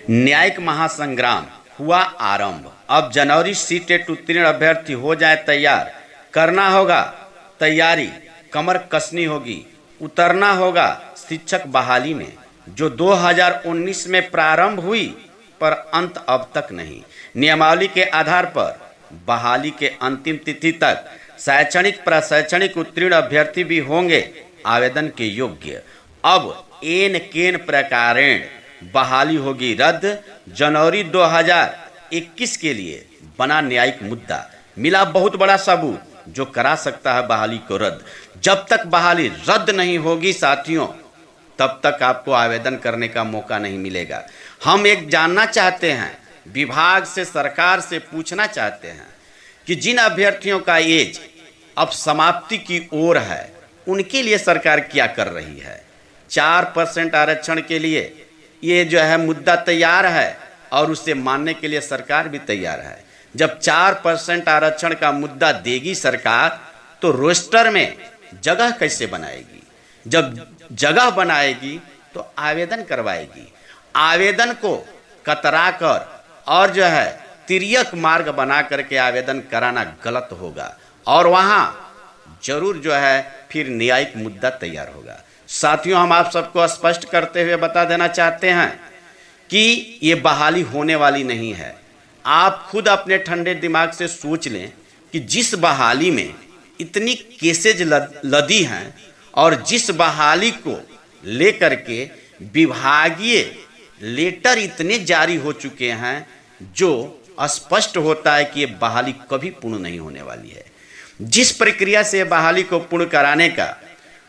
न्यायिक महासंग्राम हुआ आरंभ। अब जनवरी सीटेट उत्तीर्ण अभ्यर्थी हो जाए तैयार। करना होगा तैयारी, कमर कसनी होगी, उतरना होगा शिक्षक बहाली में, जो 2019 में प्रारंभ हुई पर अंत अब तक नहीं। नियमावली के आधार पर बहाली के अंतिम तिथि तक शैक्षणिक प्रशैक्षणिक उत्तीर्ण अभ्यर्थी भी होंगे आवेदन के योग्य। अब एन केन प्रकारेण बहाली होगी रद्द। जनवरी 2021 के लिए बना न्यायिक मुद्दा। मिला बहुत बड़ा सबूत जो करा सकता है बहाली को रद्द। जब तक बहाली रद्द नहीं होगी साथियों, तब तक आपको आवेदन करने का मौका नहीं मिलेगा। हम एक जानना चाहते हैं, विभाग से, सरकार से पूछना चाहते हैं कि जिन अभ्यर्थियों का एज अब समाप्ति की ओर है, उनके लिए सरकार क्या कर रही है। 4% आरक्षण के लिए ये जो है मुद्दा तैयार है और उसे मानने के लिए सरकार भी तैयार है। जब 4% आरक्षण का मुद्दा देगी सरकार, तो रोस्टर में जगह कैसे बनाएगी। जब जगह बनाएगी तो आवेदन करवाएगी। आवेदन को कतरा कर और जो है तिर्यक मार्ग बना करके आवेदन कराना गलत होगा और वहाँ जरूर जो है फिर न्यायिक मुद्दा तैयार होगा। साथियों, हम आप सबको स्पष्ट करते हुए बता देना चाहते हैं कि ये बहाली होने वाली नहीं है। आप खुद अपने ठंडे दिमाग से सोच लें कि जिस बहाली में इतनी केसेज लदी हैं और जिस बहाली को लेकर के विभागीय लेटर इतने जारी हो चुके हैं, जो स्पष्ट होता है कि ये बहाली कभी पूर्ण नहीं होने वाली है। जिस प्रक्रिया से बहाली को पूर्ण कराने का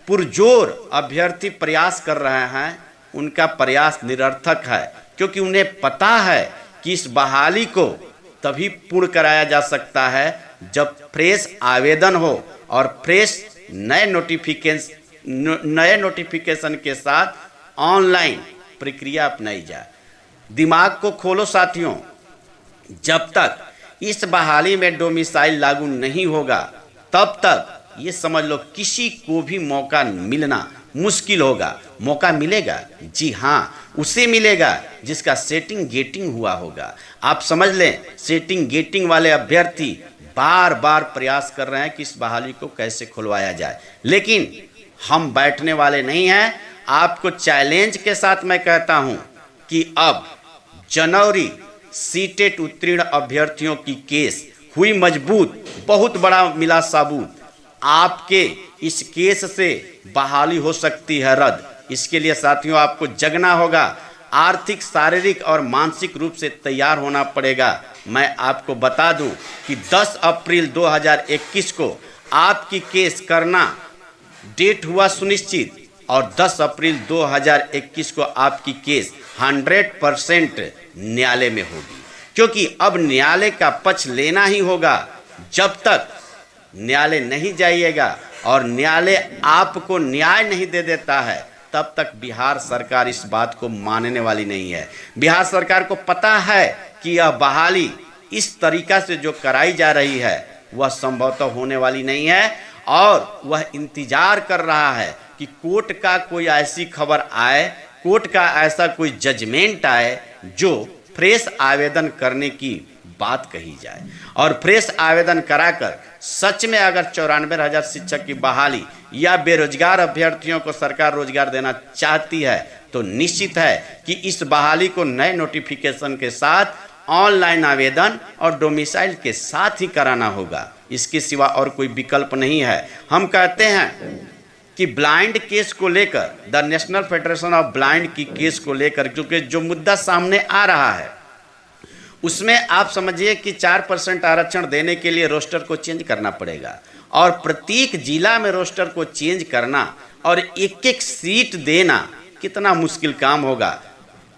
पुरजोर अभ्यर्थी प्रयास कर रहे हैं, उनका प्रयास निरर्थक है, क्योंकि उन्हें पता है कि इस बहाली को तभी पूर्ण कराया जा सकता है जब फ्रेश आवेदन हो और फ्रेश नए नोटिफिकेशन के साथ ऑनलाइन प्रक्रिया अपनाई जाए। दिमाग को खोलो साथियों, जब तक इस बहाली में डोमिसाइल लागू नहीं होगा, तब तक ये समझ लो किसी को भी मौका मिलना मुश्किल होगा। मौका मिलेगा, जी हाँ, उसे मिलेगा जिसका सेटिंग गेटिंग हुआ होगा। आप समझ लें, सेटिंग गेटिंग वाले अभ्यर्थी बार बार प्रयास कर रहे हैं कि इस बहाली को कैसे खुलवाया जाए, लेकिन हम बैठने वाले नहीं हैं। आपको चैलेंज के साथ मैं कहता हूं कि अब जनवरी सीटेट उत्तीर्ण अभ्यर्थियों की केस हुई मजबूत, बहुत बड़ा मिला सबूत। आपके इस केस से बहाली हो सकती है रद्द। इसके लिए साथियों आपको जगना होगा, आर्थिक, शारीरिक और मानसिक रूप से तैयार होना पड़ेगा। मैं आपको बता दूं कि 10 अप्रैल 2021 को आपकी केस करना डेट हुआ सुनिश्चित और 10 अप्रैल 2021 को आपकी केस 100% न्यायालय में होगी, क्योंकि अब न्यायालय का पक्ष लेना ही होगा। जब तक न्यायालय नहीं जाइएगा और न्यायालय आपको न्याय नहीं दे देता है, तब तक बिहार सरकार इस बात को मानने वाली नहीं है। बिहार सरकार को पता है कि यह बहाली इस तरीका से जो कराई जा रही है वह संभवतः होने वाली नहीं है और वह इंतजार कर रहा है कि कोर्ट का कोई ऐसी खबर आए, कोर्ट का ऐसा कोई जजमेंट आए जो फ्रेश आवेदन करने की बात कही जाए और फ्रेश आवेदन कराकर सच में अगर 94,000 शिक्षक की बहाली या बेरोजगार अभ्यर्थियों को सरकार रोजगार देना चाहती है, तो निश्चित है कि इस बहाली को नए नोटिफिकेशन के साथ ऑनलाइन आवेदन और डोमिसाइल के साथ ही कराना होगा। इसके सिवा और कोई विकल्प नहीं है। हम कहते हैं कि ब्लाइंड केस को लेकर, the national federation of blind की केस को लेकर, क्योंकि जो मुद्दा सामने आ रहा है उसमें आप समझिए कि 4% आरक्षण देने के लिए रोस्टर को चेंज करना पड़ेगा और प्रत्येक जिला में रोस्टर को चेंज करना और एक एक सीट देना कितना मुश्किल काम होगा।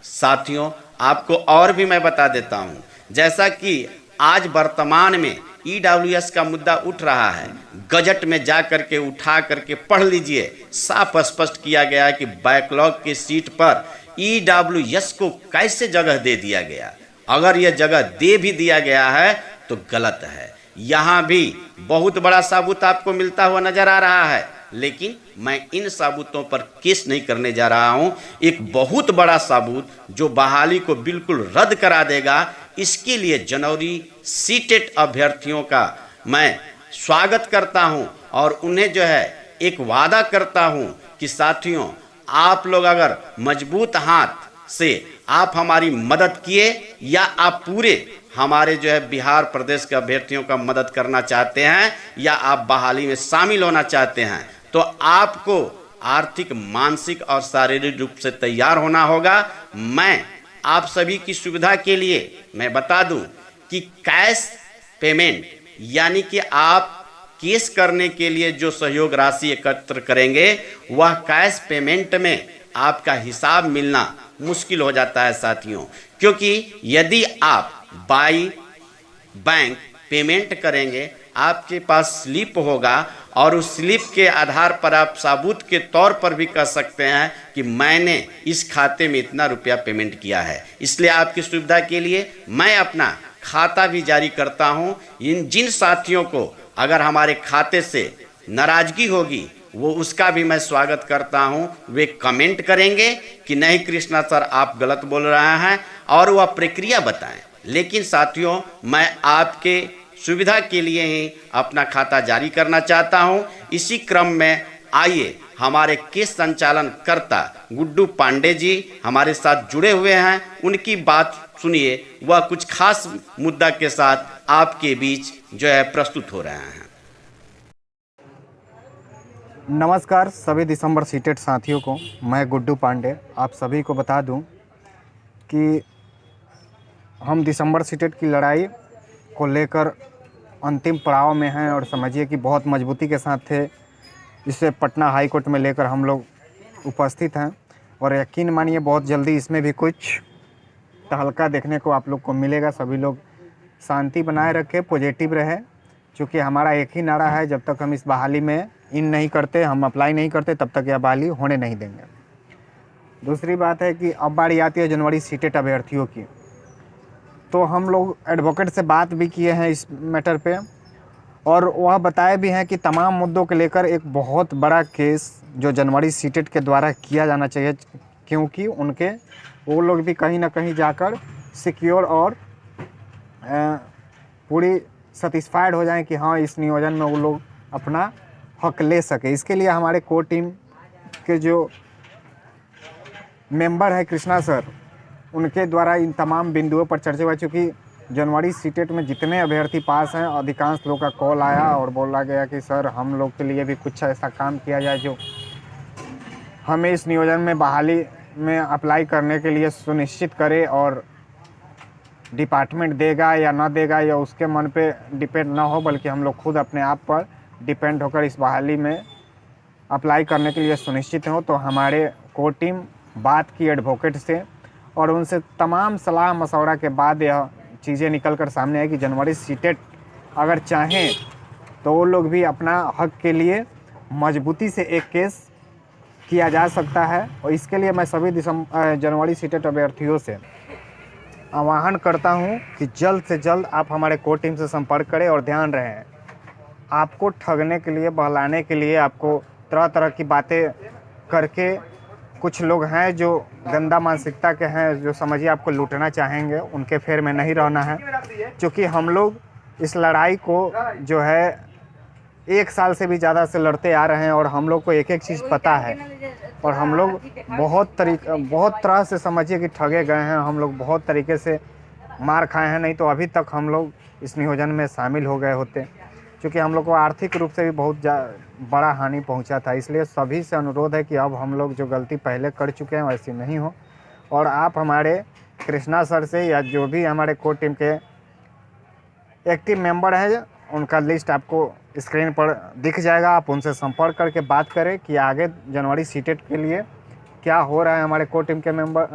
साथियों, आपको और भी मैं बता देता हूं, जैसा कि आज वर्तमान में EWS का मुद्दा उठ रहा है, गजट में जा करके उठा करके पढ़ लीजिए, साफ स्पष्ट किया गया है कि बैकलॉग की सीट पर EWS को कैसे जगह दे दिया गया। अगर यह जगह दे भी दिया गया है तो गलत है। यहाँ भी बहुत बड़ा सबूत आपको मिलता हुआ नजर आ रहा है। लेकिन मैं इन सबूतों पर केस नहीं करने जा रहा हूं। एक बहुत बड़ा सबूत जो बहाली को बिल्कुल रद्द करा देगा, इसके लिए जनवरी सीटेट अभ्यर्थियों का मैं स्वागत करता हूं और उन्हें जो है एक वादा करता हूं कि साथियों, आप लोग अगर मजबूत हाथ से आप हमारी मदद किए या आप पूरे हमारे जो है बिहार प्रदेश के अभ्यर्थियों का मदद करना चाहते हैं या आप बहाली में शामिल होना चाहते हैं, तो आपको आर्थिक, मानसिक और शारीरिक रूप से तैयार होना होगा। मैं आप सभी की सुविधा के लिए मैं बता दूं कि कैश पेमेंट यानी कि आप केस करने के लिए जो सहयोग राशि एकत्र करेंगे वह कैश पेमेंट में आपका हिसाब मिलना मुश्किल हो जाता है साथियों, क्योंकि यदि आप बाई बैंक पेमेंट करेंगे आपके पास स्लिप होगा और उस स्लिप के आधार पर आप सबूत के तौर पर भी कह सकते हैं कि मैंने इस खाते में इतना रुपया पेमेंट किया है। इसलिए आपकी सुविधा के लिए मैं अपना खाता भी जारी करता हूं। जिन साथियों को अगर हमारे खाते से नाराजगी होगी वो उसका भी मैं स्वागत करता हूं। वे कमेंट करेंगे कि नहीं कृष्णा सर आप गलत बोल रहे हैं और वह प्रक्रिया बताएं। लेकिन साथियों, मैं आपके सुविधा के लिए ही अपना खाता जारी करना चाहता हूं। इसी क्रम में आइए हमारे केस संचालन कर्ता गुड्डू पांडे जी हमारे साथ जुड़े हुए हैं, उनकी बात सुनिए। वह कुछ खास मुद्दा के साथ आपके बीच जो है प्रस्तुत हो रहे हैं। नमस्कार सभी दिसंबर सीटेट साथियों को, मैं गुड्डू पांडे आप सभी को बता दूं कि हम दिसंबर सीटेट की लड़ाई को लेकर अंतिम पड़ाव में हैं और समझिए कि बहुत मजबूती के साथ थे। इसे पटना हाई कोर्ट में लेकर हम लोग उपस्थित हैं और यकीन मानिए बहुत जल्दी इसमें भी कुछ तहलका देखने को आप लोग को मिलेगा। सभी लोग शांति बनाए रखें, पॉजिटिव रहे, क्योंकि हमारा एक ही नारा है, जब तक हम इस बहाली में इन नहीं करते, हम अप्लाई नहीं करते, तब तक यह बहाली होने नहीं देंगे। दूसरी बात है कि अब बारी आती है जनवरी सीटेट अभ्यर्थियों की, तो हम लोग एडवोकेट से बात भी किए हैं इस मैटर पे और वह बताए भी हैं कि तमाम मुद्दों को लेकर एक बहुत बड़ा केस जो जनवरी सीटेट के द्वारा किया जाना चाहिए, क्योंकि उनके वो लोग भी कहीं ना कहीं जाकर सिक्योर और पूरी सेटिस्फाइड हो जाएं कि हाँ इस नियोजन में वो लोग अपना हक ले सके। इसके लिए हमारे कोर टीम के जो मेंबर है कृष्णा सर, उनके द्वारा इन तमाम बिंदुओं पर चर्चा हुआ। चूँकि जनवरी सीटेट में जितने अभ्यर्थी पास हैं, अधिकांश लोग का कॉल आया और बोला गया कि सर हम लोग के लिए भी कुछ ऐसा काम किया जाए जो हमें इस नियोजन में बहाली में अप्लाई करने के लिए सुनिश्चित करे और डिपार्टमेंट देगा या ना देगा या उसके मन पे डिपेंड ना हो, बल्कि हम लोग खुद अपने आप पर डिपेंड होकर इस बहाली में अप्लाई करने के लिए सुनिश्चित हो। तो हमारे कोर टीम बात की एडवोकेट से और उनसे तमाम सलाह मशवरा के बाद यह चीज़ें निकल कर सामने आई कि जनवरी सीटेट अगर चाहें तो वो लोग भी अपना हक के लिए मजबूती से एक केस किया जा सकता है। और इसके लिए मैं सभी जनवरी सीटेट अभ्यर्थियों से आह्वान करता हूं कि जल्द से जल्द आप हमारे कोर टीम से संपर्क करें और ध्यान रहें, आपको ठगने के लिए, बहलाने के लिए, आपको तरह तरह की बातें करके कुछ लोग हैं जो गंदा मानसिकता के हैं, जो समझिए आपको लूटना चाहेंगे, उनके फेर में नहीं रहना है। क्योंकि हम लोग इस लड़ाई को जो है 1 साल से भी ज़्यादा से लड़ते आ रहे हैं और हम लोग को एक एक चीज़ पता है और हम लोग बहुत तरह से समझिए कि ठगे गए हैं, हम लोग बहुत तरीके से मार खाए हैं, नहीं तो अभी तक हम लोग इस नियोजन में शामिल हो गए होते, क्योंकि हम लोग को आर्थिक रूप से भी बहुत बड़ा हानि पहुंचा था। इसलिए सभी से अनुरोध है कि अब हम लोग जो गलती पहले कर चुके हैं वैसी नहीं हो और आप हमारे कृष्णा सर से या जो भी हमारे कोर टीम के एक्टिव मेंबर हैं उनका लिस्ट आपको स्क्रीन पर दिख जाएगा, आप उनसे संपर्क करके बात करें कि आगे जनवरी सीटेट के लिए क्या हो रहा है हमारे कोर टीम के मेंबर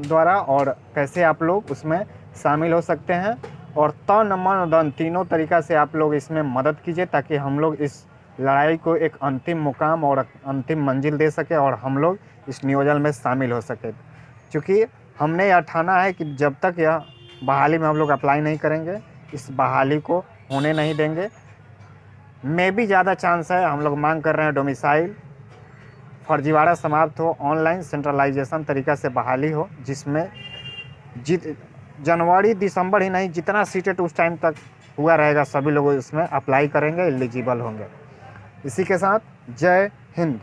द्वारा और कैसे आप लोग उसमें शामिल हो सकते हैं। और तन मन धन तीनों तरीक़ा से आप लोग इसमें मदद कीजिए ताकि हम लोग इस लड़ाई को एक अंतिम मुकाम और अंतिम मंजिल दे सके और हम लोग इस नियोजन में शामिल हो सके। क्योंकि हमने यह ठाना है कि जब तक यह बहाली में हम लोग अप्लाई नहीं करेंगे, इस बहाली को होने नहीं देंगे। में भी ज़्यादा चांस है। हम लोग मांग कर रहे हैं डोमिसाइल फर्जीवाड़ा समाप्त हो, ऑनलाइन सेंट्रलाइजेशन तरीका से बहाली हो, जिसमें जनवरी दिसंबर ही नहीं, जितना सीटेट उस टाइम तक हुआ रहेगा सभी लोग इसमें अप्लाई करेंगे, एलिजिबल होंगे। इसी के साथ जय हिंद।